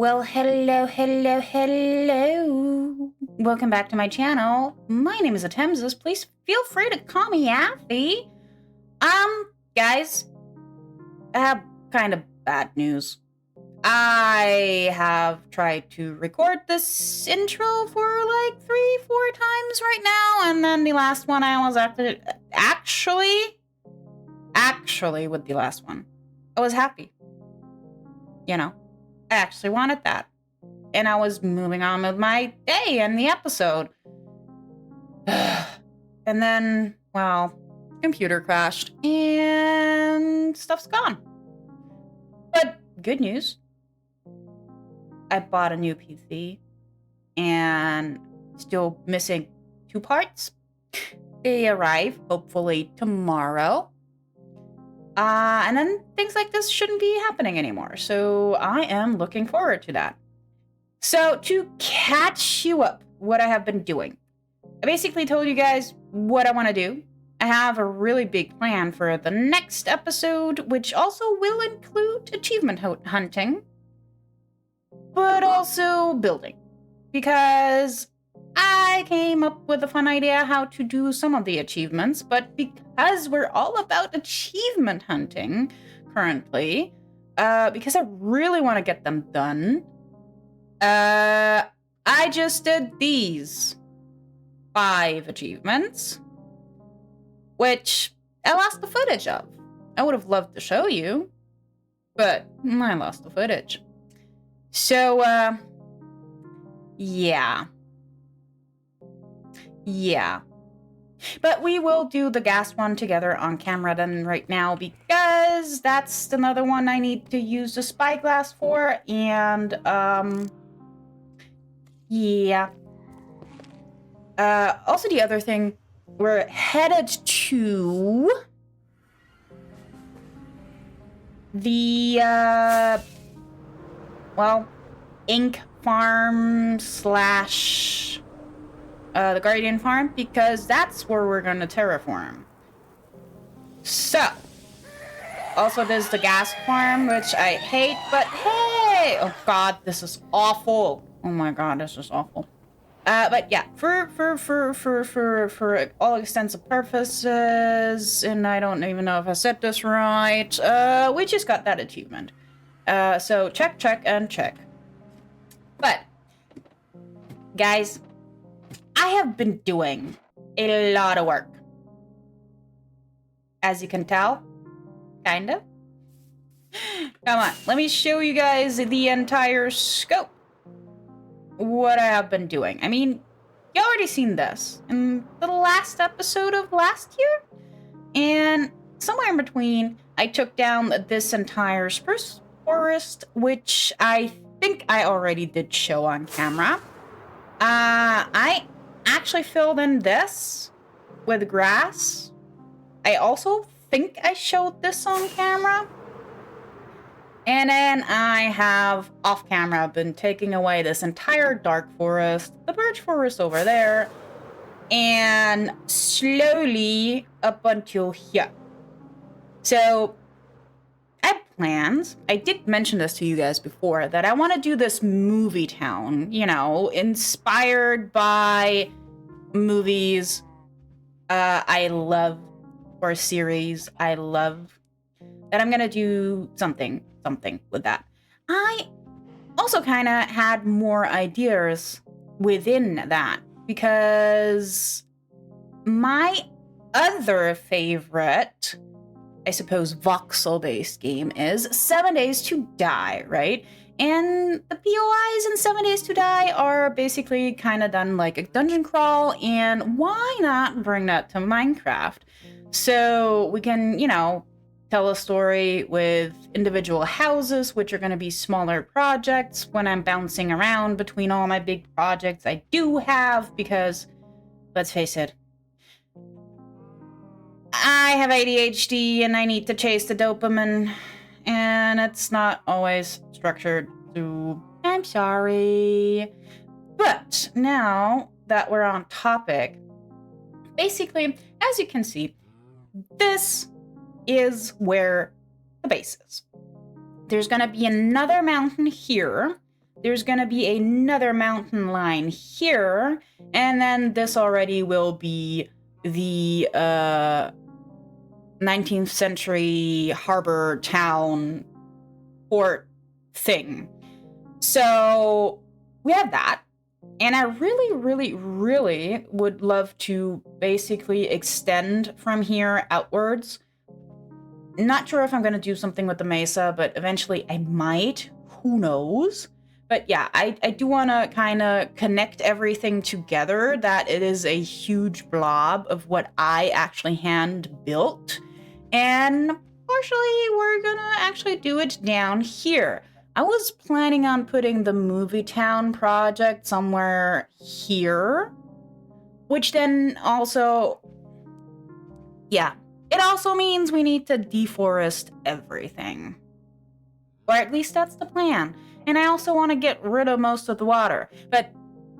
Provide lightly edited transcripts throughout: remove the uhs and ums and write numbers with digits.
Well, hello. Welcome back to my channel. My name is Atemsis. Please feel free to call me Affy. Guys, I have kind of bad news. I have tried to record this intro for like 3-4 times right now, and then the last one I was actually with the last one, I was happy. You know, I actually wanted that. And I was moving on with my day and the episode. And then, well, computer crashed and stuff's gone. But good news. I bought a new PC and still missing 2 parts. They arrive hopefully tomorrow. And then things like this shouldn't be happening anymore. So I am looking forward to that. So to catch you up, what I have been doing. I basically told you guys what I want to do. I have a really big plan for the next episode, which also will include achievement hunting, but also building. Because I came up with a fun idea how to do some of the achievements, but because we're all about achievement hunting currently, because I really want to get them done, I just did these 5 achievements, which I lost the footage of. I would have loved to show you, but I lost the footage. So, yeah. But we will do the gas one together on camera then right now, because that's another one I need to use the spyglass for, and, yeah. Also the other thing, we're headed to the, well, ink farm / the Guardian farm, because that's where we're gonna terraform. So, also there's the gas farm, which I hate, but hey! Oh god, this is awful. Oh my god, this is awful. But yeah, for all extensive purposes, and I don't even know if I said this right, we just got that achievement. So check, and check. But, guys, I have been doing a lot of work. As you can tell, kinda. Come on, let me show you guys the entire scope. What I have been doing. I mean, you already seen this in the last episode of last year. And somewhere in between, I took down this entire spruce forest, which I think I already did show on camera. I actually filled in this with grass. I also think I showed this on camera. And then I have, off camera, been taking away this entire dark forest, the birch forest over there, and slowly up until here. So, I have plans. I did mention this to you guys before, that I want to do this movie town, you know, inspired by movies I love, or series I love, that I'm gonna do something with that. I also kind of had more ideas within that, because my other favorite, I suppose, voxel-based game is 7 Days to Die, right? And the POIs in 7 Days to Die are basically kind of done like a dungeon crawl, and why not bring that to Minecraft? So we can, you know, tell a story with individual houses, which are going to be smaller projects when I'm bouncing around between all my big projects I do have, because, let's face it, I have ADHD and I need to chase the dopamine, and it's not always structured to... I'm sorry. But now that we're on topic, basically, as you can see, this is where the base is. There's gonna be another mountain here there's gonna be another mountain line here, and then this already will be the 19th century harbor town port thing. So we have that. And I really, really, really would love to basically extend from here outwards. Not sure if I'm going to do something with the mesa, but eventually I might. Who knows? But yeah, I do want to kind of connect everything together, that it is a huge blob of what I actually hand built. And partially, we're going to actually do it down here. I was planning on putting the movie town project somewhere here, which then also, yeah, it also means we need to deforest everything. Or at least that's the plan. And I also want to get rid of most of the water. But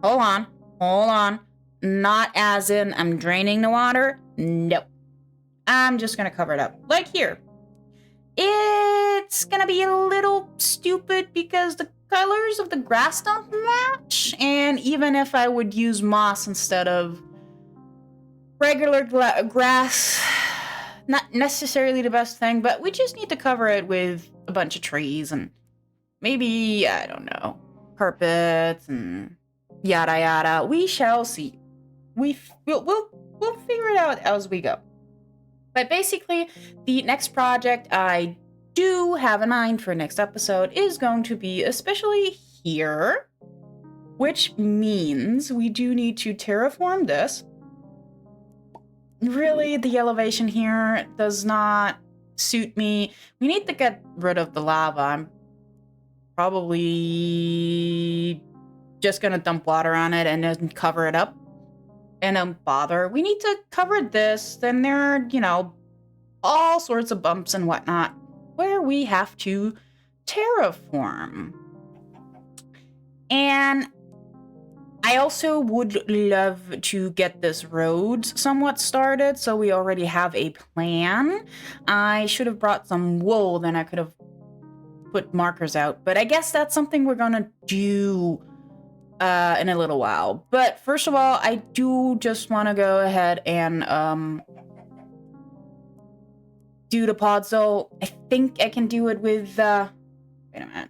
hold on. Not as in I'm draining the water. Nope. I'm just going to cover it up. Like here. It's going to be a little stupid because the colors of the grass don't match. And even if I would use moss instead of regular grass, not necessarily the best thing, but we just need to cover it with a bunch of trees and maybe, I don't know, carpets and yada yada. We shall see. We'll figure it out as we go. But basically, the next project I do have in mind for next episode is going to be especially here, which means we do need to terraform this. Really, the elevation here does not suit me. We need to get rid of the lava. I'm probably just gonna dump water on it and then cover it up and don't bother. We need to cover this. Then there are, all sorts of bumps and whatnot where we have to terraform. And I also would love to get this roads somewhat started, so we already have a plan. I should have brought some wool, then I could have put markers out, but I guess that's something we're gonna do in a little while. But first of all, I do just want to go ahead and do the podzol. I think I can do it with wait a minute.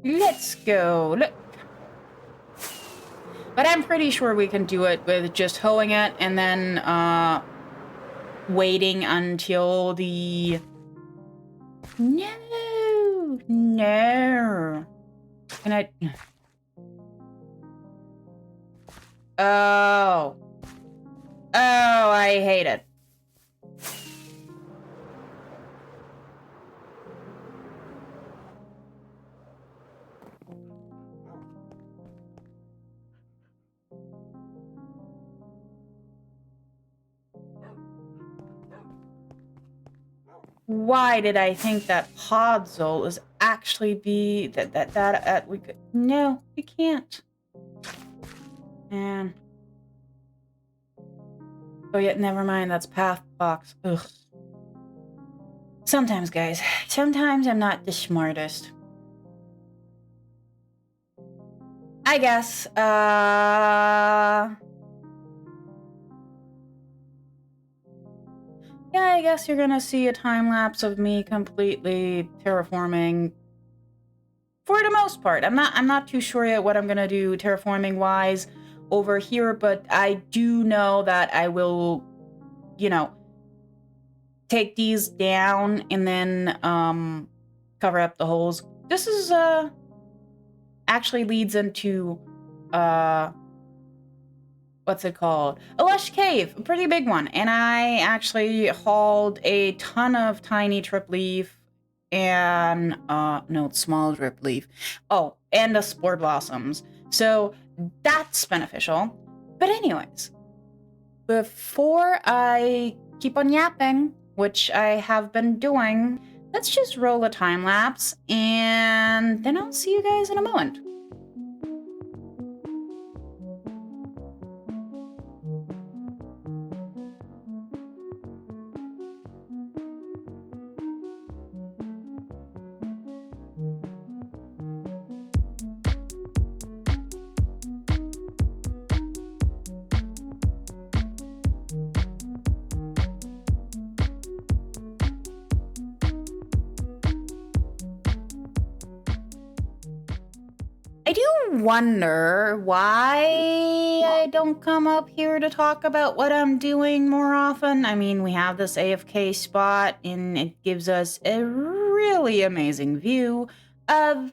Let's go. Look. But I'm pretty sure we can do it with just hoeing it and then waiting until the... No. Can I... Oh, I hate it. Why did I think that podzol is actually be that we could... No, you can't. And oh yeah, never mind. That's path box. Ugh. Sometimes, guys. Sometimes I'm not the smartest. I guess. Yeah, I guess you're gonna see a time lapse of me completely terraforming. For the most part, I'm not too sure yet what I'm gonna do terraforming wise over here, but I do know that I will, take these down and then cover up the holes. This is actually leads into what's it called? A lush cave, a pretty big one. And I actually hauled a ton of tiny trip leaf and no, it's small drip leaf. Oh, and the spore blossoms. So that's beneficial. But anyways, before I keep on yapping, which I have been doing, let's just roll a time lapse and then I'll see you guys in a moment. I do wonder why I don't come up here to talk about what I'm doing more often. I mean, we have this AFK spot, and it gives us a really amazing view of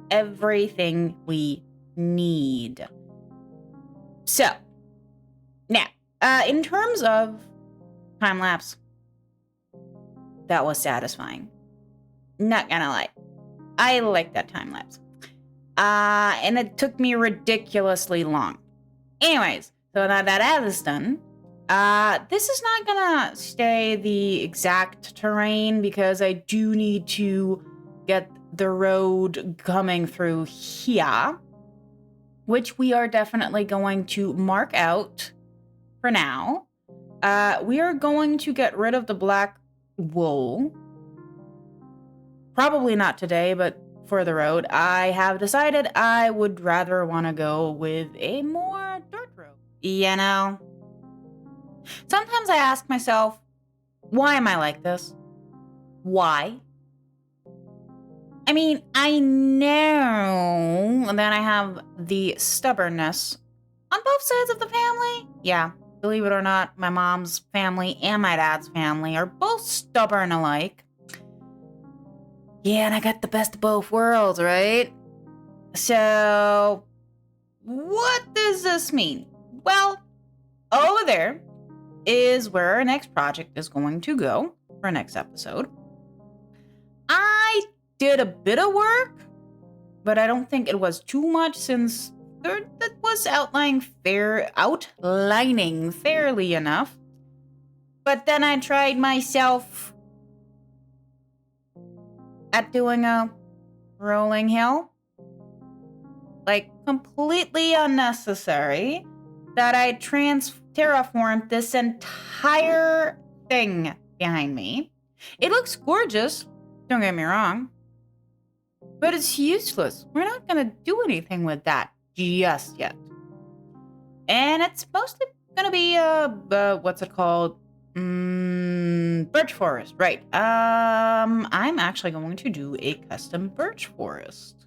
everything we need. So, now, in terms of time lapse, that was satisfying. Not gonna lie. I like that time lapse. And it took me ridiculously long. Anyways, so now that is done, this is not gonna stay the exact terrain because I do need to get the road coming through here, which we are definitely going to mark out for now. We are going to get rid of the black wool. Probably not today, but for the road, I have decided I would rather want to go with a more dirt road. You know? Sometimes I ask myself, why am I like this? Why? I mean, I know that I have the stubbornness on both sides of the family. Yeah, believe it or not, my mom's family and my dad's family are both stubborn alike. Yeah, and I got the best of both worlds, right? So, what does this mean? Well, over there is where our next project is going to go for next episode. I did a bit of work, but I don't think it was too much since that was outlining fairly enough. But then I tried myself at doing a rolling hill. Like, completely unnecessary that I terraformed this entire thing behind me. It looks gorgeous, don't get me wrong, but it's useless. We're not gonna do anything with that just yet. And it's mostly gonna be what's it called? Birch forest, right. I'm actually going to do a custom birch forest.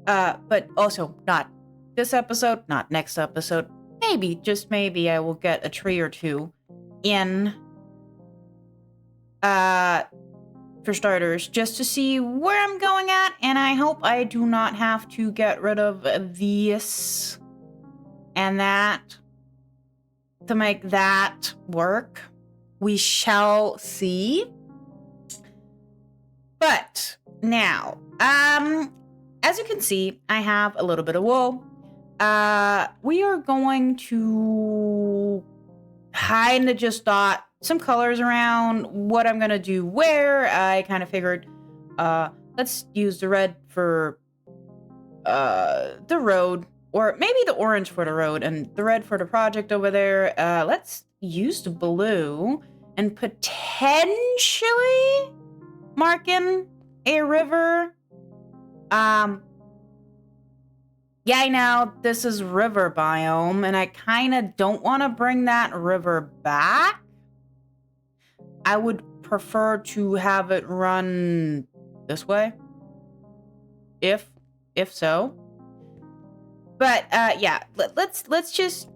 But also not this episode, not next episode. Maybe, just maybe, I will get a tree or two in, for starters, just to see where I'm going at, and I hope I do not have to get rid of this and that to make that work. We shall see. But now, as you can see, I have a little bit of wool. We are going to kind of just dot some colors around what I'm going to do where. I kind of figured, let's use the red for the road, or maybe the orange for the road and the red for the project over there. Let's use the blue and potentially mark in a river. Yeah, I know this is river biome, and I kind of don't want to bring that river back. I would prefer to have it run this way, if so. But yeah, let's just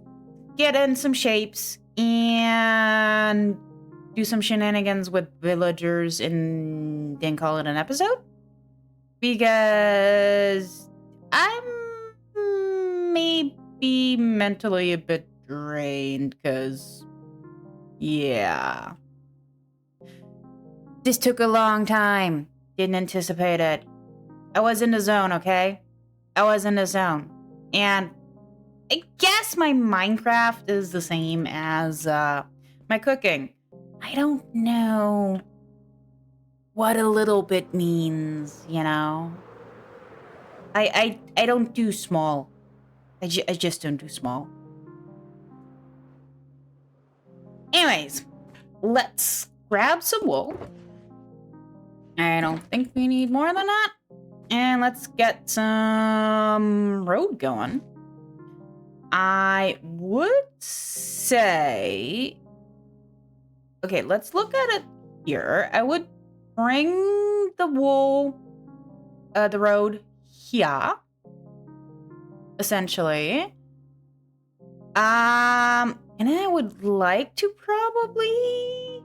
get in some shapes and do some shenanigans with villagers and then call it an episode. Because I'm maybe mentally a bit drained, because, yeah. This took a long time. Didn't anticipate it. I was in the zone, okay? I was in the zone. And I guess my Minecraft is the same as my cooking. I don't know what a little bit means, you know? I don't do small. I just don't do small. Anyways, let's grab some wool. I don't think we need more than that. And let's get some road going. I would say... Okay, let's look at it here. I would bring the wool, the road here, essentially. And I would like to probably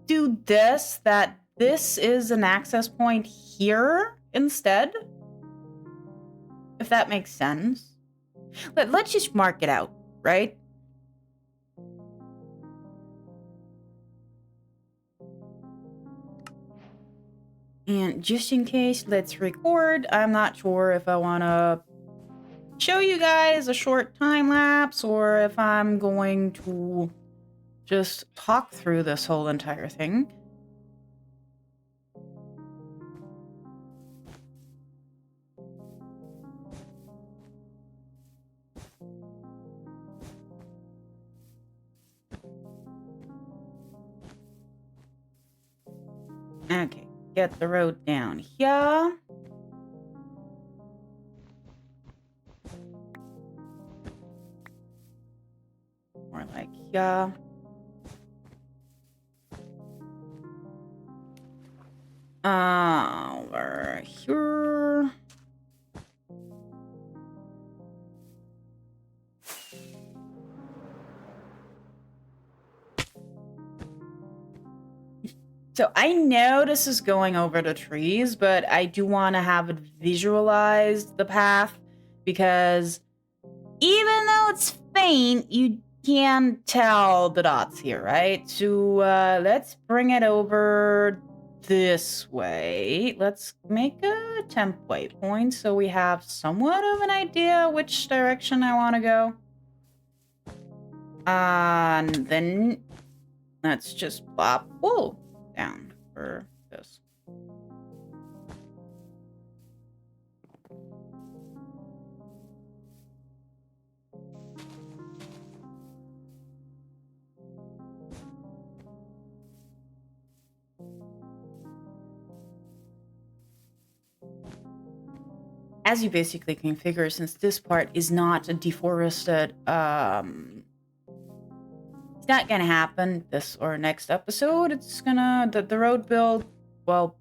do this, that this is an access point here instead. If that makes sense. Let's just mark it out, right? And just in case, let's record. I'm not sure if I want to show you guys a short time lapse or if I'm going to just talk through this whole entire thing. Okay, get the road down here. More like here. Over here. So I know this is going over the trees, but I do want to have it visualized, the path, because even though it's faint, you can tell the dots here, right? So let's bring it over this way. Let's make a temp waypoint so we have somewhat of an idea which direction I want to go. And then let's just plop wool down for this. As you basically can figure, since this part is not deforested, it's not gonna happen this or next episode. It's gonna, the road build, well,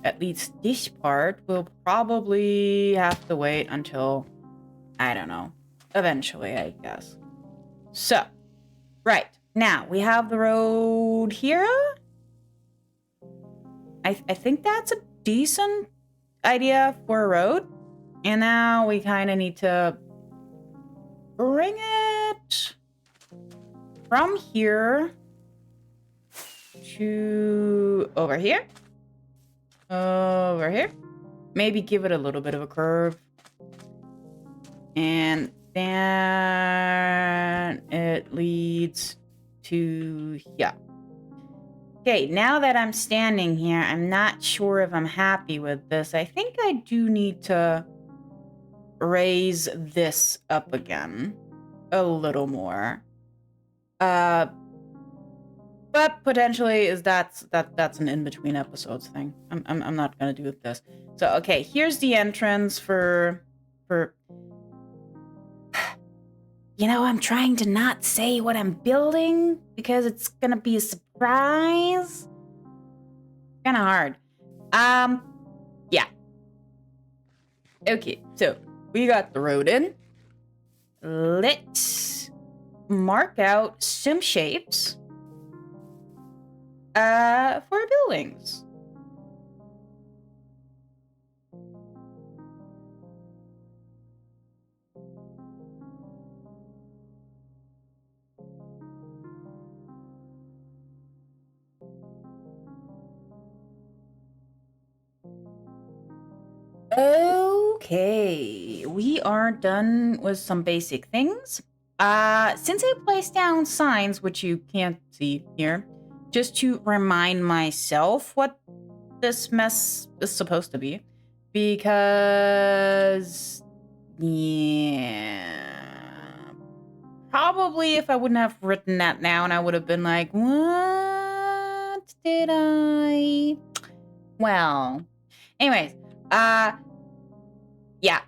at least this part will probably have to wait until, I don't know, eventually, I guess. So, right, now we have the road here. I think that's a decent idea for a road. And now we kind of need to bring it from here to over here. Over here. Maybe give it a little bit of a curve. And then it leads to here. Okay, now that I'm standing here, I'm not sure if I'm happy with this. I think I do need to raise this up again a little more. But potentially is that's an in-between episodes thing. I'm not gonna do this. So okay, here's the entrance for you know, I'm trying to not say what I'm building because it's gonna be a surprise. Kinda hard. Yeah. Okay, so we got the road in. Let's mark out some shapes for buildings. Okay, we are done with some basic things. Since I placed down signs, which you can't see here, just to remind myself what this mess is supposed to be, because yeah, probably if I wouldn't have written that down, I would have been like, what did I? Well, anyways, yeah.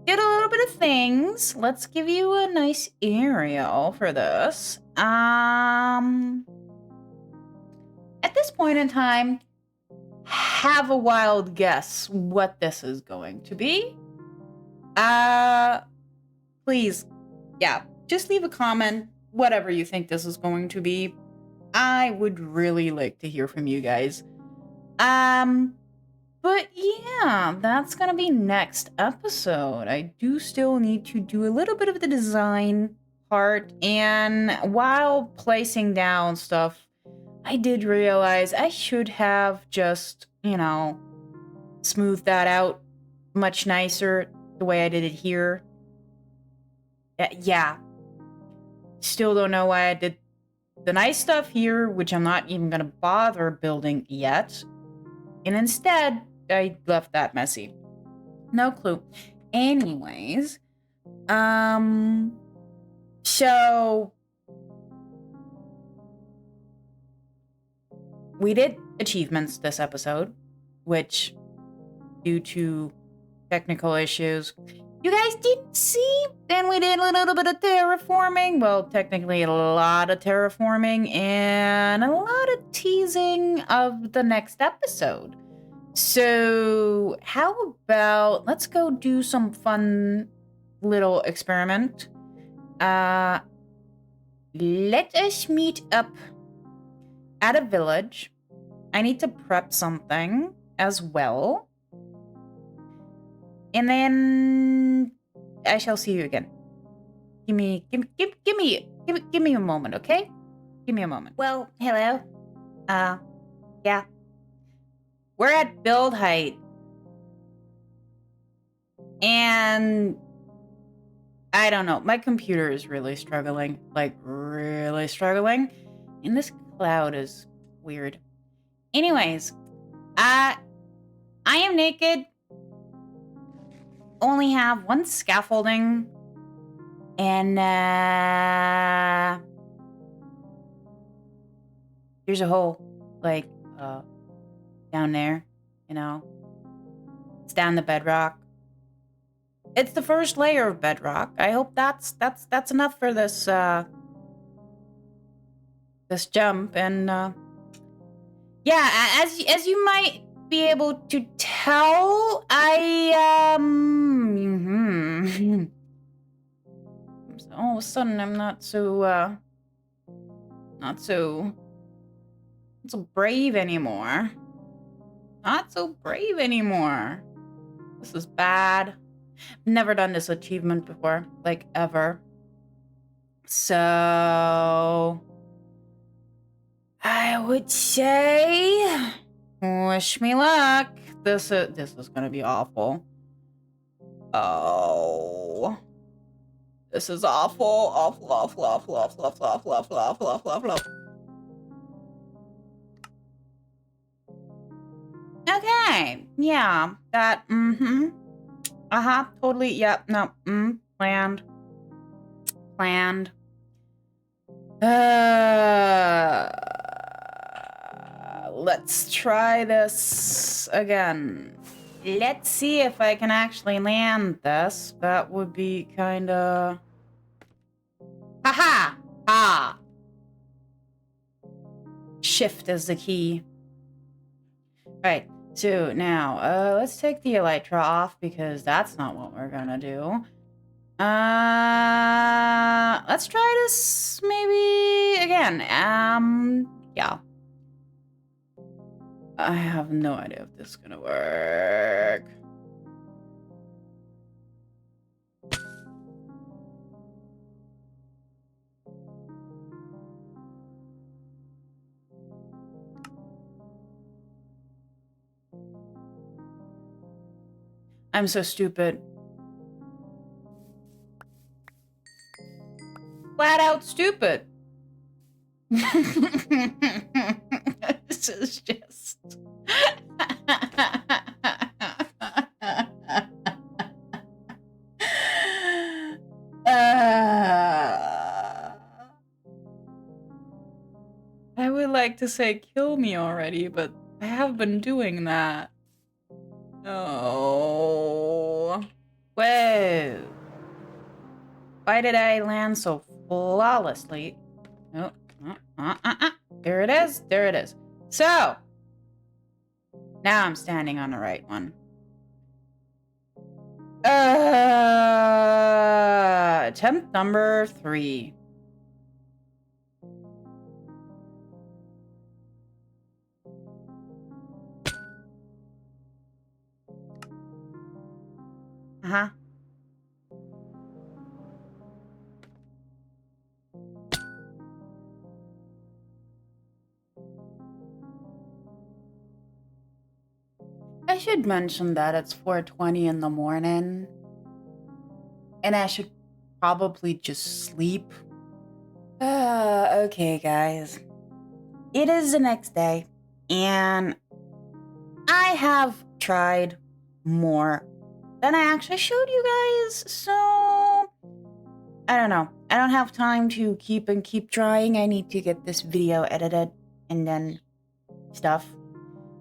Did a little bit of things. Let's give you a nice aerial for this. At this point in time, have a wild guess what this is going to be, please, yeah, just leave a comment, whatever you think this is going to be. I would really like to hear from you guys. But yeah, that's gonna be next episode. I do still need to do a little bit of the design part, and while placing down stuff, I did realize I should have just, smoothed that out much nicer the way I did it here. Yeah. Still don't know why I did the nice stuff here, which I'm not even gonna bother building yet. And instead, I left that messy. No clue. Anyways, so we did achievements this episode, which, due to technical issues, you guys didn't see. Then we did a little bit of terraforming. Well, technically a lot of terraforming and a lot of teasing of the next episode. So how about let's go do some fun little experiment. Let us meet up at a village. I need to prep something as well. And then I shall see you again. Give me a moment, okay? Give me a moment. Well, hello. Yeah. We're at build height. And I don't know. My computer is really struggling. Like, really struggling. And this cloud is weird. Anyways, I am naked. Only have one scaffolding. And, there's a hole. Like, down there. It's down the bedrock. It's the first layer of bedrock. I hope that's enough for this this jump. And yeah, as you might be able to tell, all of a sudden I'm not so brave anymore. Not so brave anymore. This is bad. Never done this achievement before, like ever. So I would say wish me luck. This is gonna be awful. Oh, this is awful. Awful. Okay, yeah, that, totally, yep, no, planned. Let's try this again. Let's see if I can actually land this. That would be kinda... Haha! Ah! Shift is the key. Right, so now, let's take the elytra off because that's not what we're gonna do. Let's try this maybe again. Yeah. I have no idea if this is gonna work. I'm so stupid. Flat out stupid. This is just... I would like to say kill me already, but I have been doing that. Oh. Whoa. Why did I land so flawlessly? Oh, there it is. So, Now I'm standing on the right one. Attempt number 3. Uh-huh. I should mention that it's 4:20 in the morning. And I should probably just sleep. Okay, guys. It is the next day. And I have tried more than I actually showed you guys. So, I don't know. I don't have time to keep trying. I need to get this video edited and then stuff.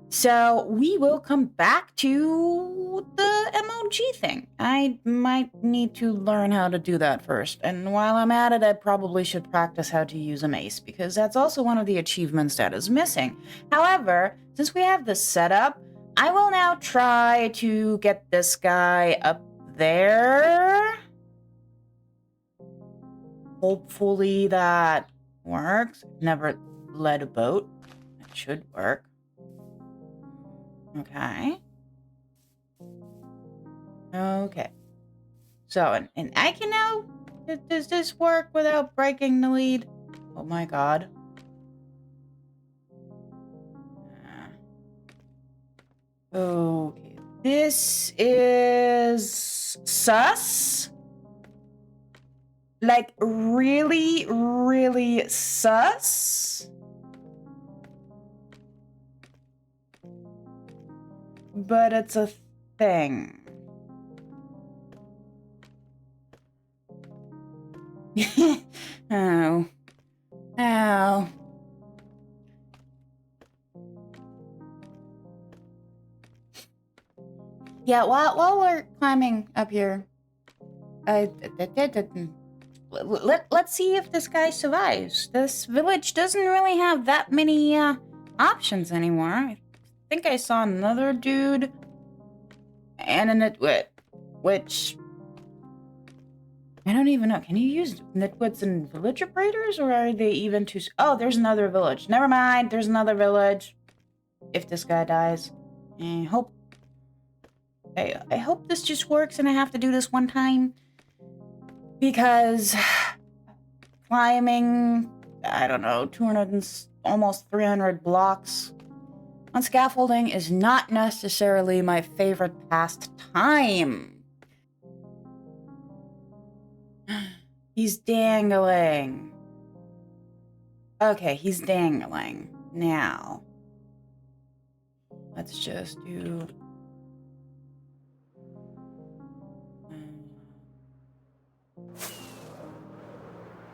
So we will come back to the emoji thing. I might need to learn how to do that first. And while I'm at it, I probably should practice how to use a mace, because that's also one of the achievements that is missing. However, since we have this set up, I will now try to get this guy up there. Hopefully that works. Never led a boat. It should work. Okay. Okay. So, and I can now... Does this work without breaking the lead? Oh my god. Okay. This is... sus? Like, really, really sus? But it's a thing. Oh. Oh. Yeah, while we're climbing up here, let's see if this guy survives. This village doesn't really have that many options anymore. I think I saw another dude and a nitwit, which I don't even know. Can you use nitwits in village operators, or are they even too... Oh, there's another village. Never mind, there's another village. If this guy dies. I hope this just works and I have to do this one time. Because climbing, I don't know, 200 and almost 300 blocks on scaffolding is not necessarily my favorite pastime. He's dangling. Okay, he's dangling. Now, let's just do...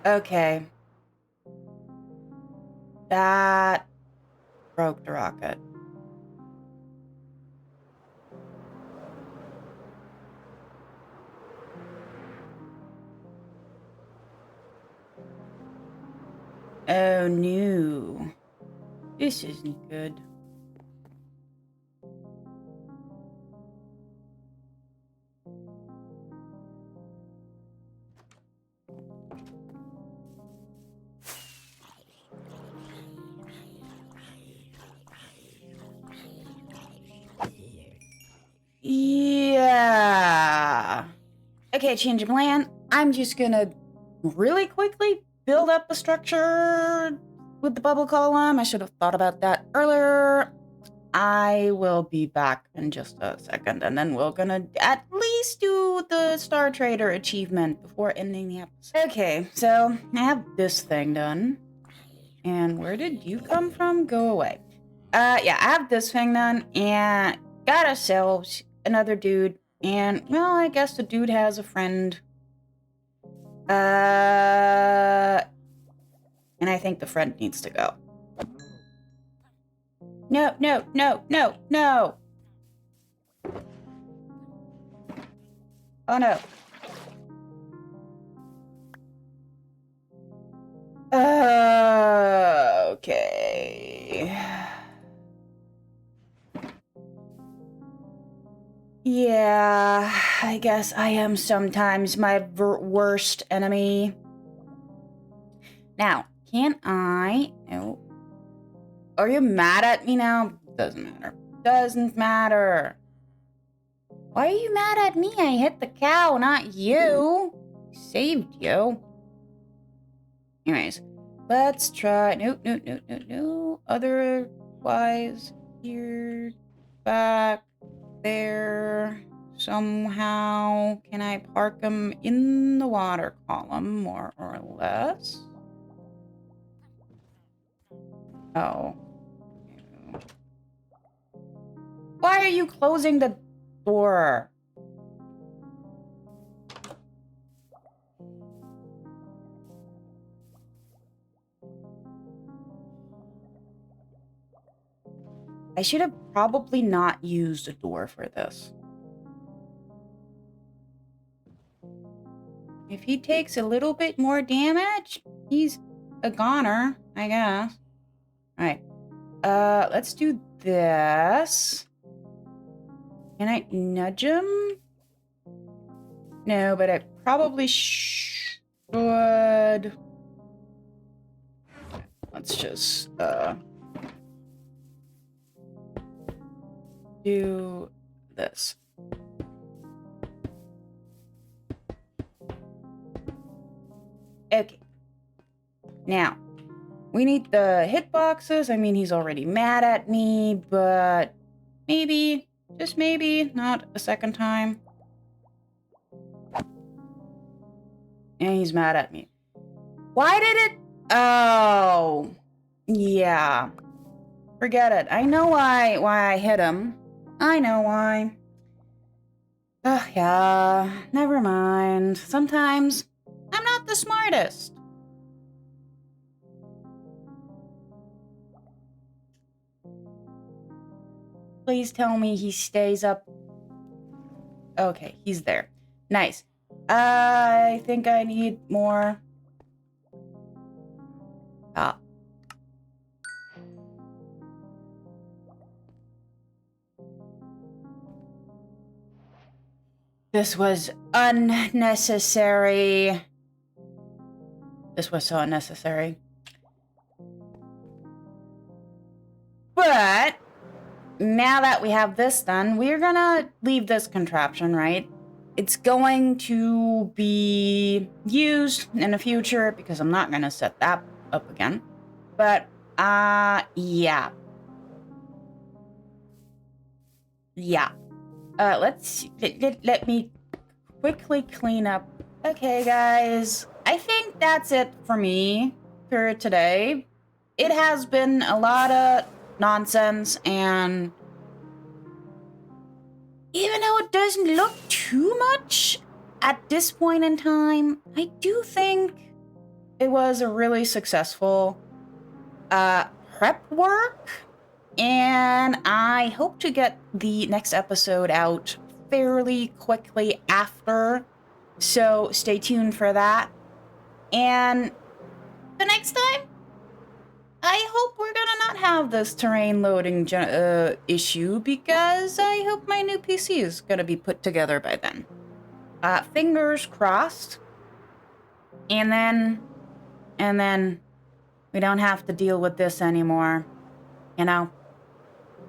Okay. That broke the rocket. Oh no. This isn't good. Yeah. Okay, change of plan. I'm just gonna really quickly build up a structure with the bubble column. I should have thought about that earlier. I will be back in just a second, and then we're gonna at least do the Star Trader achievement before ending the episode. Okay, so I have this thing done. And where did you come from? Go away. Yeah, I have this thing done, and got ourselves another dude, and, well, I guess the dude has a friend. And I think the friend needs to go. No, no, no, no, no! Oh no. Okay. Yeah, I guess I am sometimes my worst enemy. Now, can I... No. Are you mad at me now? Doesn't matter. Doesn't matter. Why are you mad at me? I hit the cow, not you. I saved you. Anyways, let's try... No. Otherwise, here, back, there... Somehow, can I park them in the water column, more or less? Oh. Why are you closing the door? I should have probably not used a door for this. If he takes a little bit more damage, he's a goner, I guess. Alright. Let's do this. Can I nudge him? No, but I probably should. Let's just, do this. Okay. Now, we need the hitboxes. I mean, he's already mad at me, but maybe, just maybe, not a second time. And he's mad at me. Why did it? Oh, yeah. Forget it. I know why I hit him. I know why. Ugh, yeah. Never mind. Sometimes I'm not the smartest. Please tell me he stays up. Okay, he's there. Nice. I think I need more. Ah. This was unnecessary. This was so unnecessary. But now that we have this done, we're gonna leave this contraption, right? It's going to be used in the future because I'm not gonna set that up again. But, yeah. Yeah. Let me quickly clean up. Okay, guys. I think that's it for me for today. It has been a lot of nonsense, and even though it doesn't look too much at this point in time, I do think it was a really successful prep work, and I hope to get the next episode out fairly quickly after, so stay tuned for that. And the next time, I hope we're gonna not have this terrain loading issue, because I hope my new PC is gonna be put together by then. Fingers crossed. And then we don't have to deal with this anymore. You know?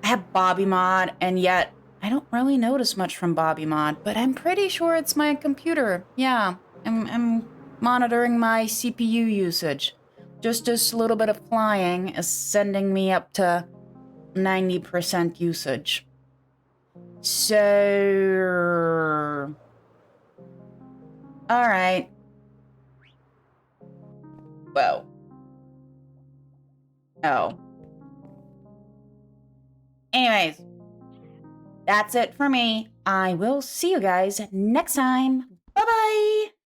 I have Bobby Mod, and yet I don't really notice much from Bobby Mod, but I'm pretty sure it's my computer. Yeah, I'm monitoring my CPU usage. Just this little bit of flying is sending me up to 90% usage. So... Alright. Well. Oh. Anyways. That's it for me. I will see you guys next time.